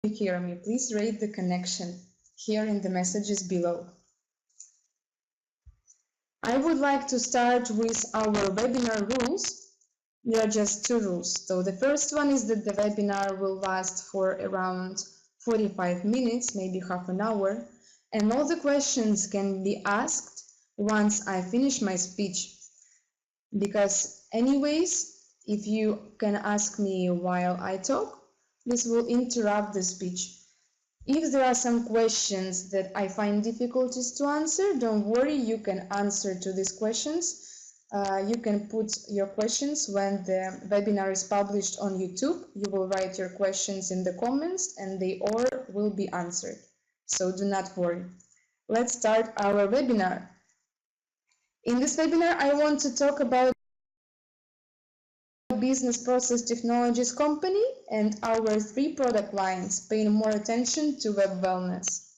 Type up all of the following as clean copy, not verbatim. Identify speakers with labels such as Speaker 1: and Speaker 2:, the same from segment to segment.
Speaker 1: hear me, please rate the connection here in the messages below. I would like to start with our webinar rules. There are just two rules. So the first one is that the webinar will last for around 45 minutes, maybe half an hour, and all the questions can be asked once I finish my speech. Because anyways, if you can ask me while I talk, this will interrupt the speech. If there are some questions that I find difficulties to answer, don't worry, you can answer to these questions. You can put your questions when the webinar is published on YouTube. You will write your questions in the comments and they all will be answered. So do not worry. Let's start our webinar. In this webinar, I want to talk about business process technologies company and our 3 product lines, paying more attention to web wellness.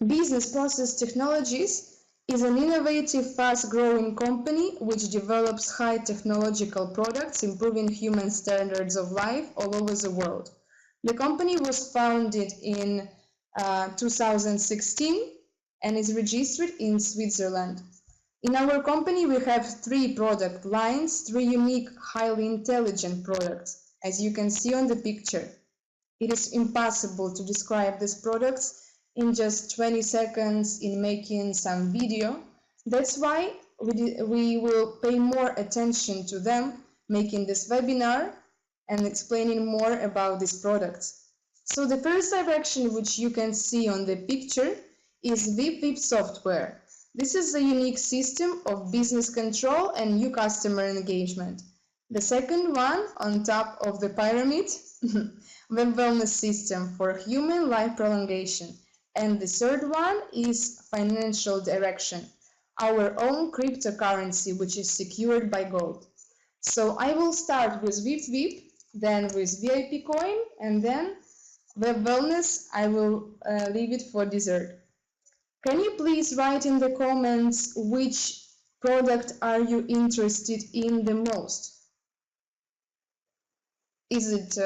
Speaker 1: Business Process Technologies is an innovative, fast-growing company which develops high technological products, improving human standards of life all over the world. The company was founded in 2016 and is registered in Switzerland. In our company, we have 3 product lines, 3 unique, highly intelligent products, as you can see on the picture. It is impossible to describe these products in just 20 seconds in making some video. That's why we will pay more attention to them, making this webinar and explaining more about these products. So the first direction, which you can see on the picture, is VIP software. This is a unique system of business control and new customer engagement. The second one on top of the pyramid, web wellness system for human life prolongation. And the third one is financial direction, our own cryptocurrency, which is secured by gold. So I will start with VIP, then with VIP coin, and then web wellness, I will leave it for dessert. Can you please write in the comments which product are you interested in the most? Is it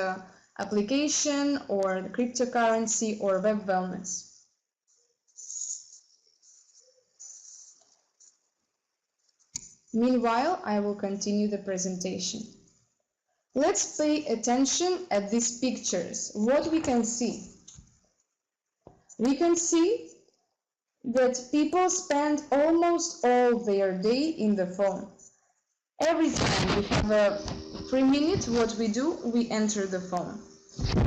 Speaker 1: application or cryptocurrency or web wellness? Meanwhile, I will continue the presentation. Let's pay attention at these pictures. What we can see? We can see that people spend almost all their day in the phone. Every time we have a free minute, what we do, we enter the phone.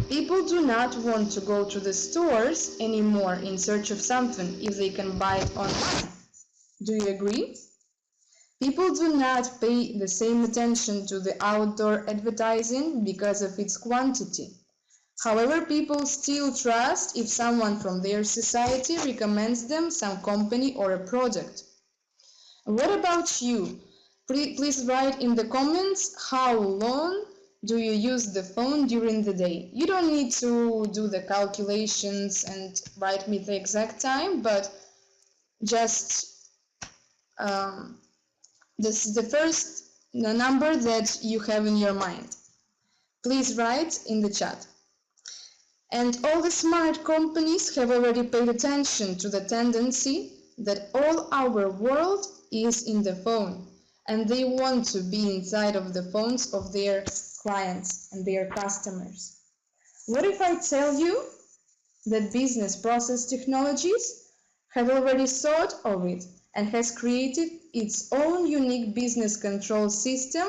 Speaker 1: People do not want to go to the stores anymore in search of something if they can buy it online. Do you agree? People do not pay the same attention to the outdoor advertising because of its quantity. However, people still trust if someone from their society recommends them some company or a product. What about you? Please write in the comments how long do you use the phone during the day. You don't need to do the calculations and write me the exact time, but just this is the first number that you have in your mind. Please write in the chat. And all the smart companies have already paid attention to the tendency that all our world is in the phone, and they want to be inside of the phones of their clients and their customers. What if I tell you that Business Process Technologies have already thought of it and has created its own unique business control system,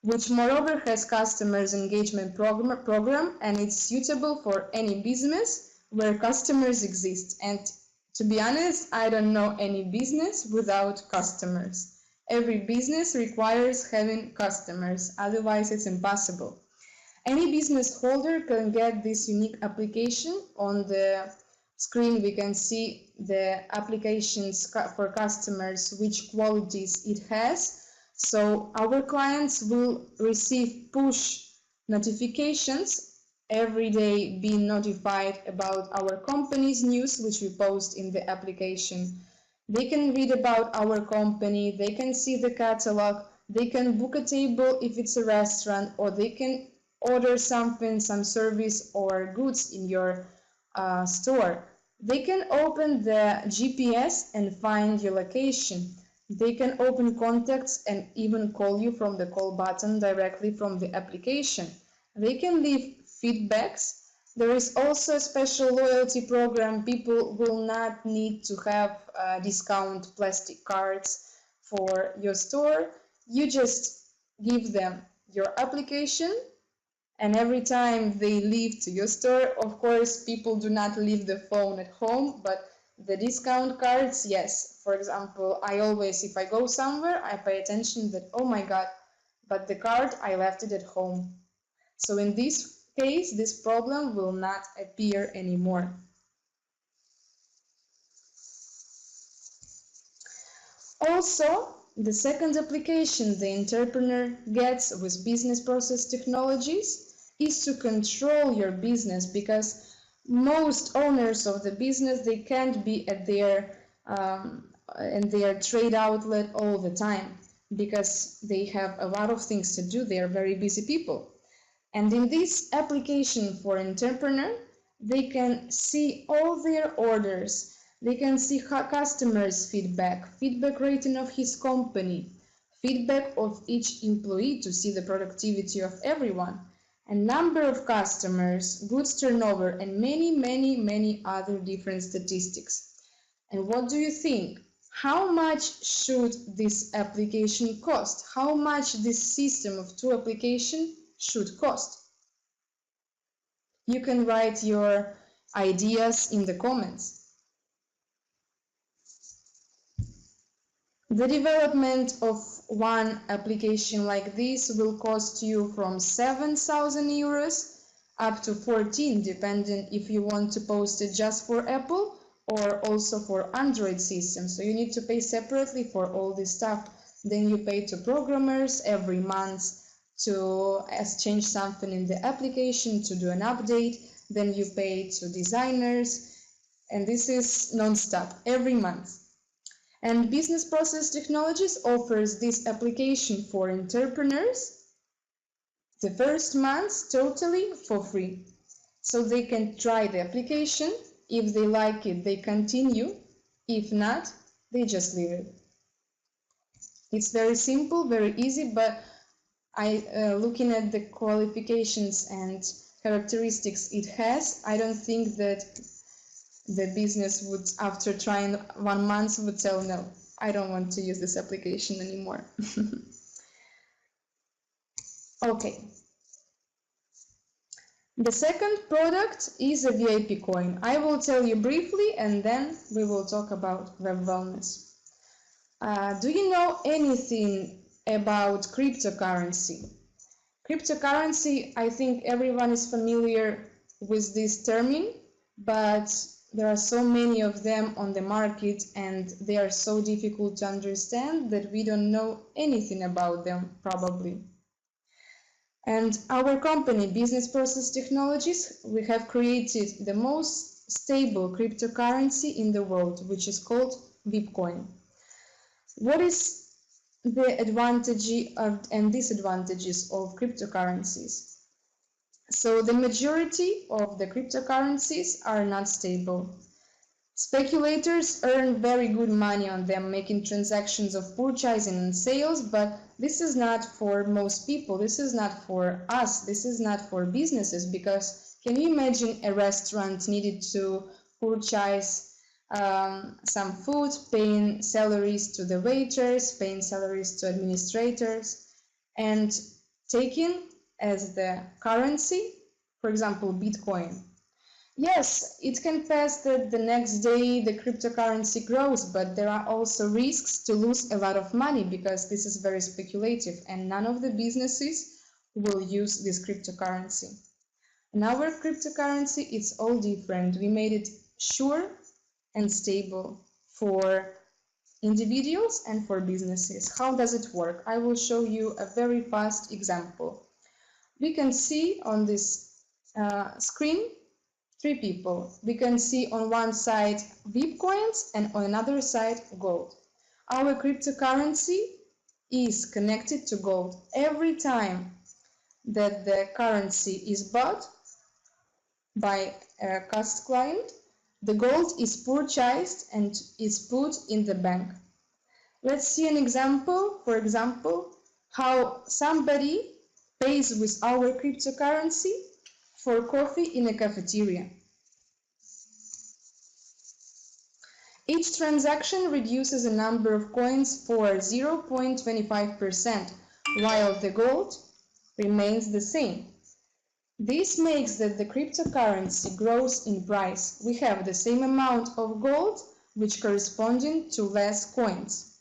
Speaker 1: which moreover has customers engagement program, and it's suitable for any business where customers exist. And to be honest, I don't know any business without customers. Every business requires having customers, otherwise it's impossible. Any business holder can get this unique application. On the screen we can see the applications for customers, which qualities it has. So our clients will receive push notifications every day, being notified about our company's news, which we post in the application. They can read about our company, they can see the catalog, They can book a table if it's a restaurant, or they can order something, some service or goods in your store. They can open the GPS and find your location. They can open contacts and even call you from the call button directly from the application. They can leave feedbacks. There is also a special loyalty program. People will not need to have discount plastic cards for your store. You just give them your application, and every time they leave to your store, of course, people do not leave the phone at home, but the discount cards, yes. For example, I always, if I go somewhere, I pay attention that, oh my God, but the card, I left it at home. So in this case, this problem will not appear anymore. Also, the second application the entrepreneur gets with business process technologies is to control your business, because most owners of the business, they can't be at their in their trade outlet all the time because they have a lot of things to do. They are very busy people. And in this application for entrepreneur, they can see all their orders. They can see customers' feedback, feedback rating of his company, feedback of each employee to see the productivity of everyone, and number of customers, goods turnover, and many other different statistics. And what do you think? How much should this application cost? How much this system of two applications should cost? You can write your ideas in the comments. The development of one application like this will cost you from 7,000 euros up to 14, depending if you want to post it just for Apple or also for Android systems. So you need to pay separately for all this stuff. Then you pay to programmers every month to change something in the application, to do an update. Then you pay to designers, and this is non-stop every month. And Business Process Technologies offers this application for entrepreneurs the first month totally for free. So they can try the application. If they like it, they continue. If not, they just leave it. It's very simple, very easy, but looking at the qualifications and characteristics it has, I don't think that the business would, after trying 1 month, would tell no, I don't want to use this application anymore. Okay. The second product is a VIP coin. I will tell you briefly and then we will talk about web wellness. Do you know anything about cryptocurrency? Cryptocurrency, I think everyone is familiar with this term, but there are so many of them on the market and they are so difficult to understand that we don't know anything about them probably. And our company, Business Process Technologies, we have created the most stable cryptocurrency in the world, which is called Bitcoin. What is the advantage and disadvantages of cryptocurrencies? So the majority of the cryptocurrencies are not stable. Speculators earn very good money on them, making transactions of purchasing and sales, but this is not for most people, this is not for us, this is not for businesses, because can you imagine a restaurant needed to purchase some food, paying salaries to the waiters, paying salaries to administrators, and taking as the currency, for example, Bitcoin. Yes, it can pass that the next day the cryptocurrency grows, but there are also risks to lose a lot of money because this is very speculative and none of the businesses will use this cryptocurrency. In our cryptocurrency, it's all different. We made it sure and stable for individuals and for businesses. How does it work? I will show you a very fast example. We can see on this screen 3 people. We can see on one side VIP coins and on another side gold. Our cryptocurrency is connected to gold. Every time that the currency is bought by a cost client, the gold is purchased and is put in the bank. Let's see an example. For example, how somebody pays with our cryptocurrency for coffee in a cafeteria. Each transaction reduces the number of coins for 0.25%, while the gold remains the same. This makes that the cryptocurrency grows in price. We have the same amount of gold, which corresponding to less coins.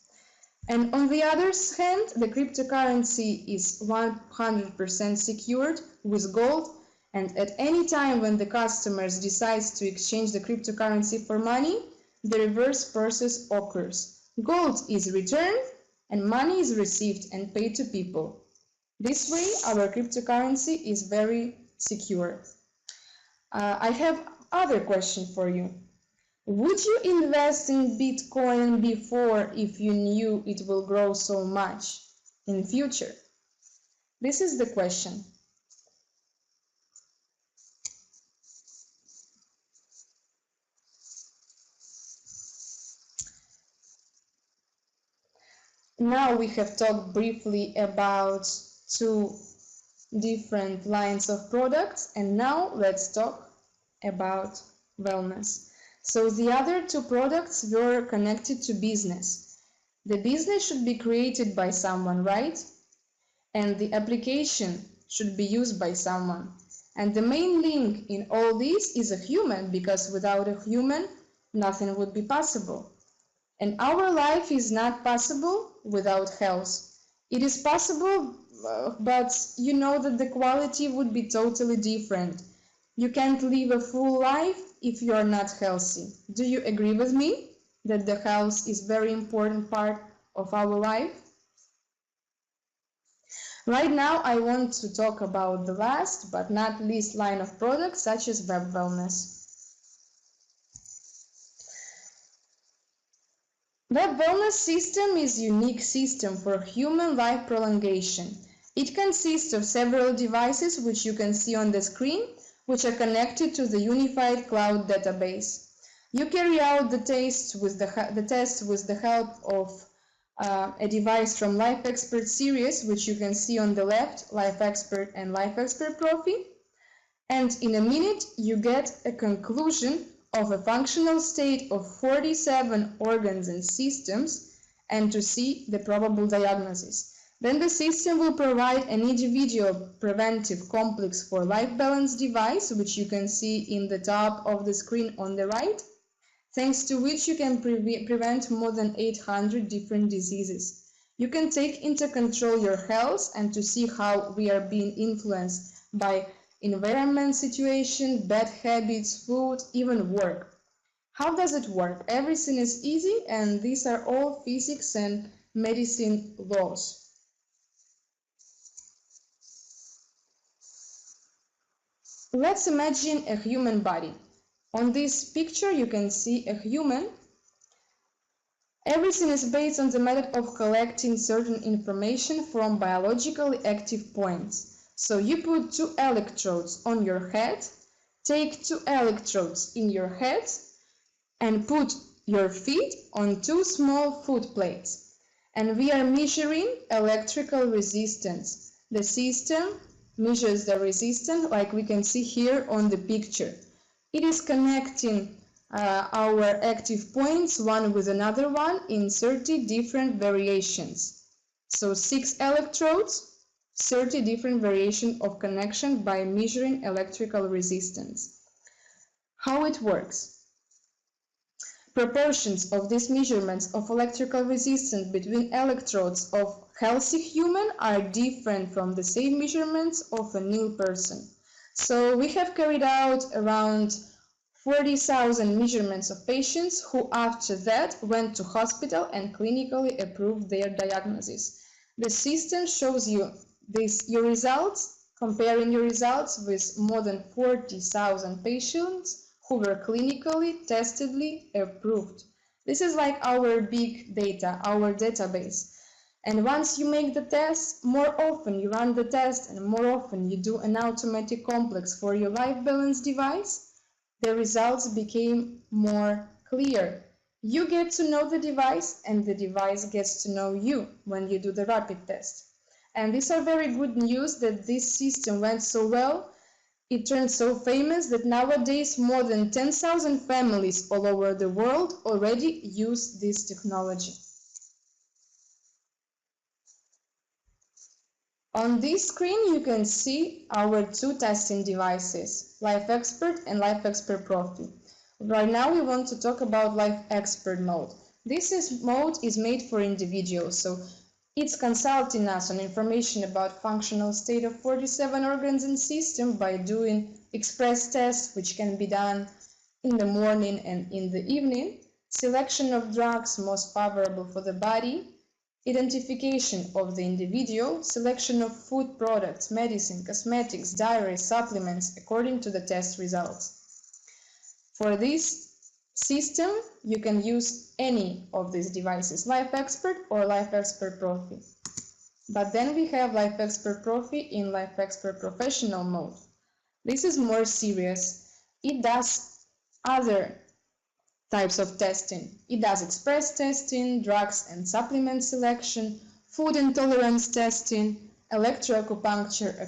Speaker 1: And on the other hand, the cryptocurrency is 100% secured with gold, and at any time when the customers decide to exchange the cryptocurrency for money, the reverse process occurs. Gold is returned and money is received and paid to people. This way, our cryptocurrency is very secure. I have other question for you. Would you invest in Bitcoin before if you knew it will grow so much in future? This is the question. Now we have talked briefly about two different lines of products, and now let's talk about wellness. So the other two products were connected to business. The business should be created by someone, right? And the application should be used by someone. And the main link in all this is a human, because without a human, nothing would be possible. And our life is not possible without health. It is possible, but you know that the quality would be totally different. You can't live a full life if you are not healthy. Do you agree with me that the health is a very important part of our life? Right now, I want to talk about the last but not least line of products, such as web wellness. Web wellness system is a unique system for human life prolongation. It consists of several devices, which you can see on the screen, which are connected to the unified cloud database. You carry out the test with the help of a device from Life Expert series, which you can see on the left, Life Expert and Life Expert Profi. And in a minute, you get a conclusion of a functional state of 47 organs and systems, and to see the probable diagnosis. Then the system will provide an individual preventive complex for life balance device, which you can see in the top of the screen on the right, thanks to which you can prevent more than 800 different diseases. You can take into control your health and to see how we are being influenced by environment situation, bad habits, food, even work. How does it work? Everything is easy, and these are all physics and medicine laws. Let's imagine a human body. On this picture you can see a human. Everything is based on the method of collecting certain information from biologically active points. So you put 2 electrodes on your head, take 2 electrodes in your head, and put your feet on 2 small foot plates. And we are measuring electrical resistance. The system measures the resistance like we can see here on the picture. It is connecting our active points one with another one in 30 different variations. So 6 electrodes, 30 different variations of connection by measuring electrical resistance. How it works? Proportions of these measurements of electrical resistance between electrodes of healthy human are different from the same measurements of a ill person. So we have carried out around 40,000 measurements of patients who after that went to hospital and clinically approved their diagnosis. The system shows you your results, comparing your results with more than 40,000 patients who were clinically testedly approved. This is like our big data, our database. And once you make the test, more often you run the test and more often you do an automatic complex for your life balance device, the results became more clear. You get to know the device and the device gets to know you when you do the rapid test. And these are very good news that this system went so well. It turned so famous that nowadays more than 10,000 families all over the world already use this technology. On this screen you can see our two testing devices, Life Expert and Life Expert Profi. Right now we want to talk about Life Expert mode. This mode is made for individuals, so it's consulting us on information about functional state of 47 organs and systems by doing express tests, which can be done in the morning and in the evening, selection of drugs most favorable for the body, identification of the individual, selection of food products, medicine, cosmetics, diaries, supplements according to the test results. For this system, you can use any of these devices, Life Expert or Life Expert Profi. But then we have Life Expert Profi in Life Expert Professional mode. This is more serious. It does other types of testing. It does express testing, drugs and supplement selection, food intolerance testing, electroacupuncture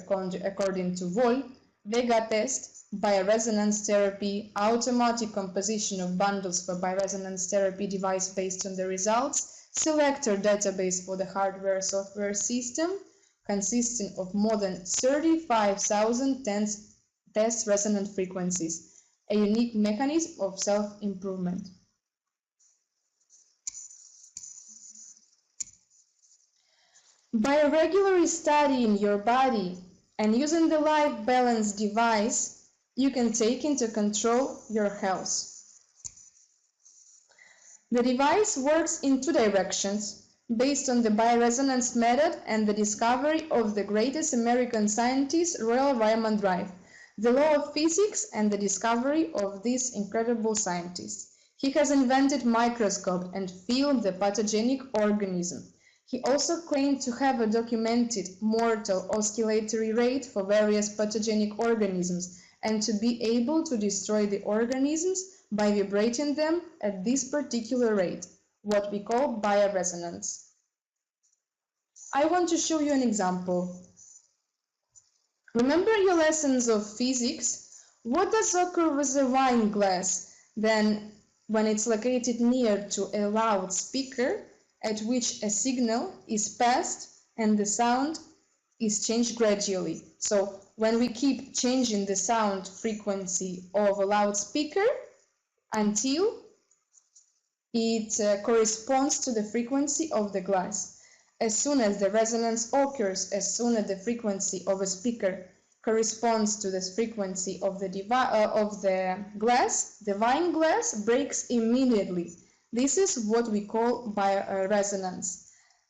Speaker 1: according to Vol, Vega test, bioresonance therapy, automatic composition of bundles for bioresonance therapy device based on the results, selector database for the hardware-software system, consisting of more than 35,000 test resonant frequencies, a unique mechanism of self-improvement. By regularly studying your body and using the life balance device, you can take into control your health. The device works in two directions, based on the bioresonance method and the discovery of the greatest American scientist, Royal Raymond Drive, the law of physics and the discovery of this incredible scientist. He has invented microscope and filmed the pathogenic organism. He also claimed to have a documented mortal oscillatory rate for various pathogenic organisms and to be able to destroy the organisms by vibrating them at this particular rate, what we call bioresonance. I want to show you an example. Remember your lessons of physics? What does occur with a wine glass then when it's located near to a loudspeaker at which a signal is passed and the sound is changed gradually? So when we keep changing the sound frequency of a loudspeaker until it corresponds to the frequency of the glass. As soon as the resonance occurs, as soon as the frequency of a speaker corresponds to the frequency of the glass, the wine glass breaks immediately. This is what we call bioresonance.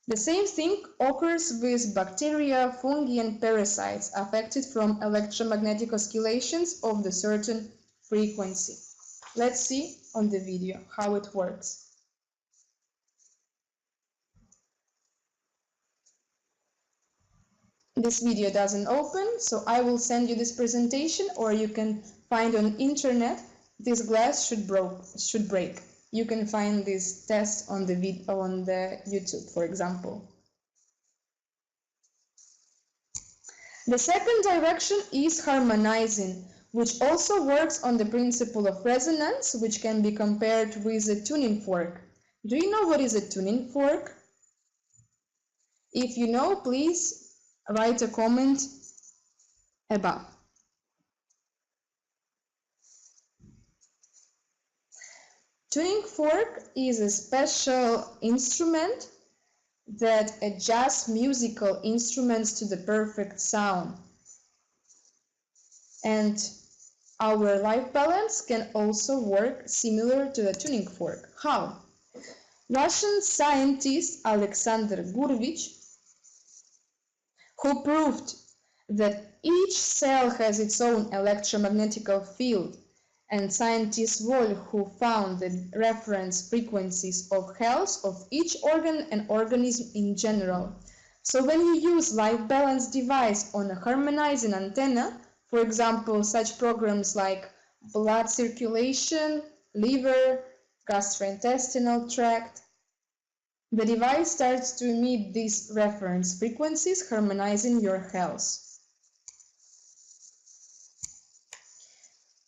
Speaker 1: The same thing occurs with bacteria, fungi and parasites affected from electromagnetic oscillations of the certain frequency. Let's see on the video how it works. This video doesn't open, so I will send you this presentation, or you can find on internet. This glass should break. You can find this test on the YouTube, for example. The second direction is harmonizing, which also works on the principle of resonance, which can be compared with a tuning fork. Do you know what is a tuning fork? If you know, please write a comment above. Tuning fork is a special instrument that adjusts musical instruments to the perfect sound. And our life balance can also work similar to the tuning fork. How? Russian scientist Alexander Gurevich, who proved that each cell has its own electromagnetic field and scientist Wohl, who found the reference frequencies of health of each organ and organism in general. So when you use life balance device on a harmonizing antenna, for example, such programs like blood circulation, liver, gastrointestinal tract, the device starts to emit these reference frequencies, harmonizing your health.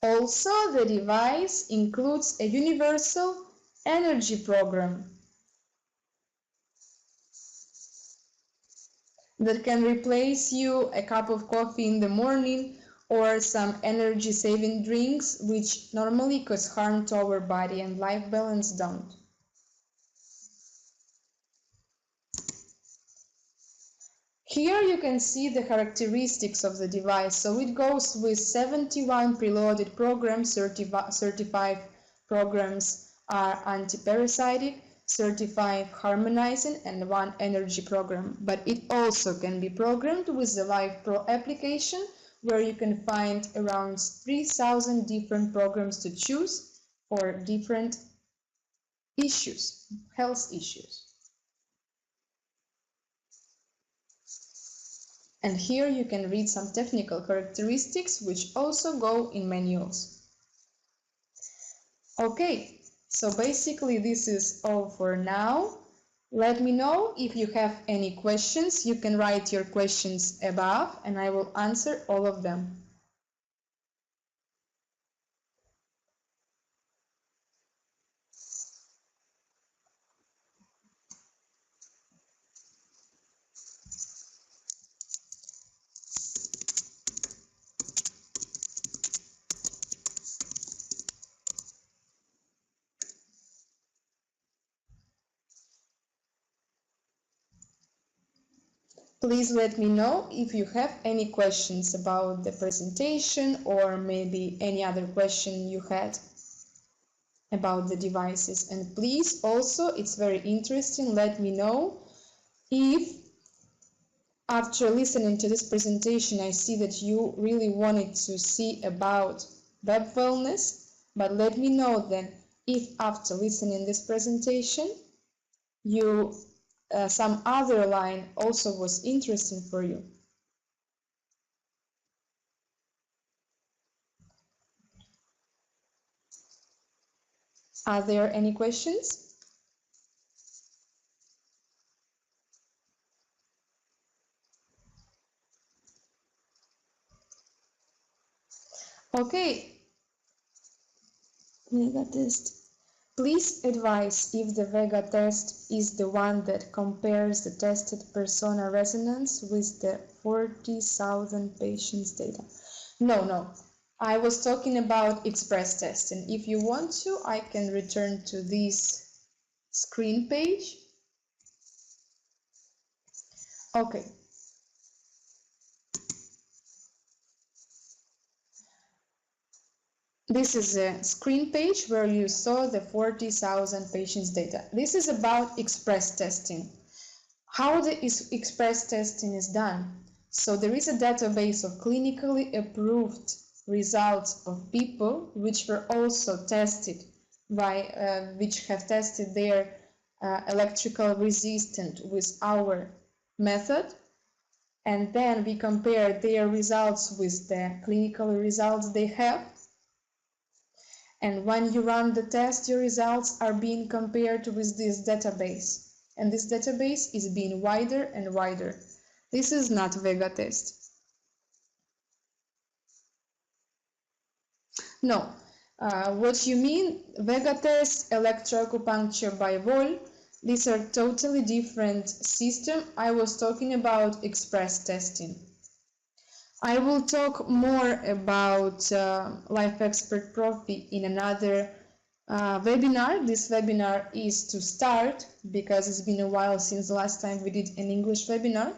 Speaker 1: Also, the device includes a universal energy program that can replace you a cup of coffee in the morning or some energy-saving drinks, which normally cause harm to our body, and life balance don't. Here you can see the characteristics of the device. So it goes with 71 preloaded programs, 35 programs are anti-parasitic, 35 harmonizing, and 1 energy program. But it also can be programmed with the Live Pro application, where you can find around 3,000 different programs to choose for different issues, health issues. And here you can read some technical characteristics which also go in manuals. Okay, so basically this is all for now. Let me know if you have any questions. You can write your questions above and I will answer all of them. Please let me know if you have any questions about the presentation or maybe any other question you had about the devices. And please also, it's very interesting, let me know if after listening to this presentation I see that you really wanted to see about web wellness, but let me know then if after listening this presentation you some other line also was interesting for you. Are there any questions? Okay, Vega test. Please advise if the Vega test is the one that compares the tested persona resonance with the 40,000 patients data. No. I was talking about express testing. If you want to, I can return to this screen page. Okay. This is a screen page where you saw the 40,000 patients data. This is about express testing. How the express testing is done. So there is a database of clinically approved results of people which were also tested by which have tested their electrical resistance with our method, and then we compare their results with the clinical results they have. And when you run the test, your results are being compared with this database. And this database is being wider and wider. This is not Vega test. No. What you mean, Vega test, electroacupuncture by Wohl, these are totally different systems. I was talking about express testing. I will talk more about Life Expert Profi in another webinar. This webinar is to start because it's been a while since the last time we did an English webinar.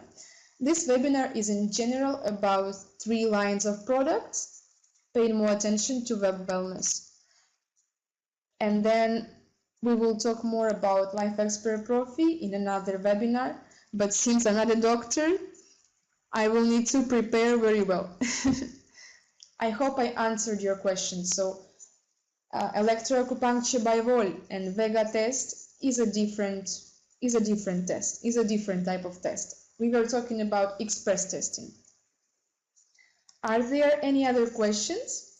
Speaker 1: This webinar is in general about 3 lines of products, paying more attention to web wellness. And then we will talk more about Life Expert Profi in another webinar, but since I'm not a doctor, I will need to prepare very well. I hope I answered your question. So electroacupuncture by wall and Vega test is a different test, is a different type of test. We were talking about express testing. Are there any other questions?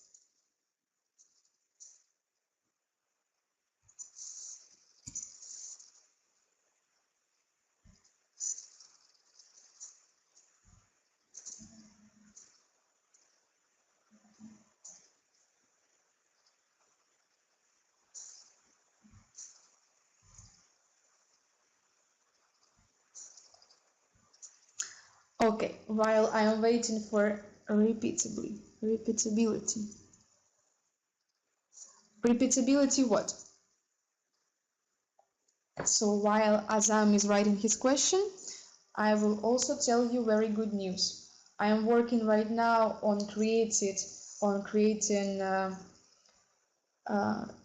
Speaker 1: Okay, while I am waiting for repeatability. Repeatability what? So while Azam is writing his question, I will also tell you very good news. I am working right now on creating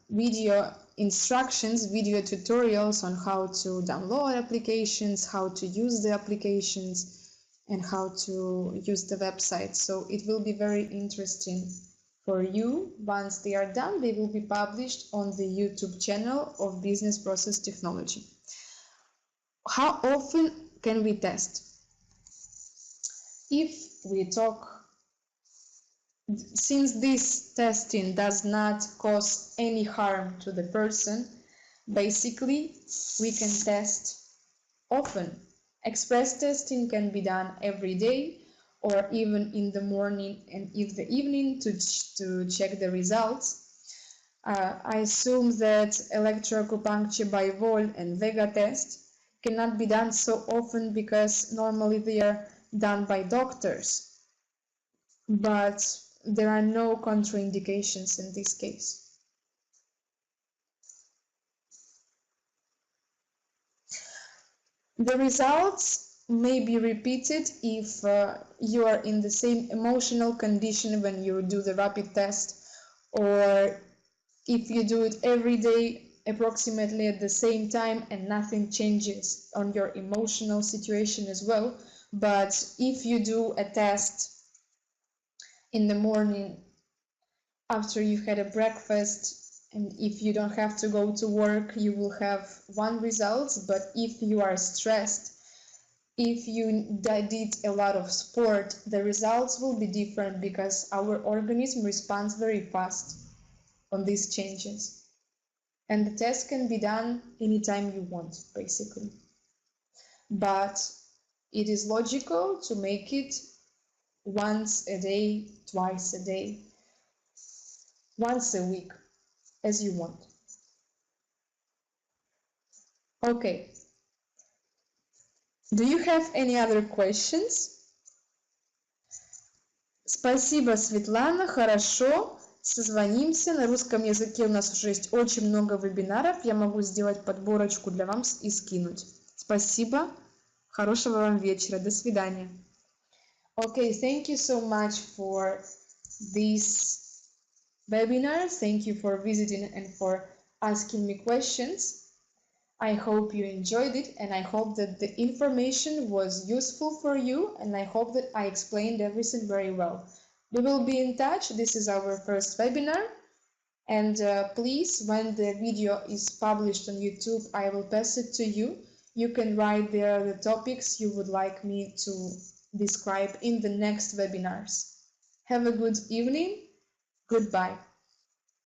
Speaker 1: video instructions, video tutorials on how to download applications, how to use the applications, and how to use the website. So it will be very interesting for you. Once they are done, they will be published on the YouTube channel of Business Process Technology. How often can we test? If we talk, since this testing does not cause any harm to the person, basically we can test often. Express testing can be done every day or even in the morning and in the evening to check the results. I assume that electroacupuncture by wall and Vega test cannot be done so often because normally they are done by doctors. But there are no contraindications in this case. The results may be repeated if you are in the same emotional condition when you do the rapid test, or if you do it every day approximately at the same time and nothing changes on your emotional situation as well. But if you do a test in the morning after you've had a breakfast, and if you don't have to go to work, you will have one result. But if you are stressed, if you did a lot of sport, the results will be different because our organism responds very fast on these changes. And the test can be done anytime you want, basically. But it is logical to make it once a day, twice a day, once a week, as you want. Okay. Do you have any other questions? Спасибо, Светлана. Хорошо. Созвонимся. На русском языке у нас уже есть очень много вебинаров. Я могу сделать подборочку для вам и скинуть. Спасибо. Хорошего вам вечера. До свидания. Okay, thank you so much for this webinar. Thank you for visiting and for asking me questions. I hope you enjoyed it, and I hope that the information was useful for you, and I hope that I explained everything very well. We will be in touch. This is our first webinar, and please, when the video is published on YouTube, I will pass it to you. You can write there the topics you would like me to describe in the next webinars. Have a good evening. Goodbye.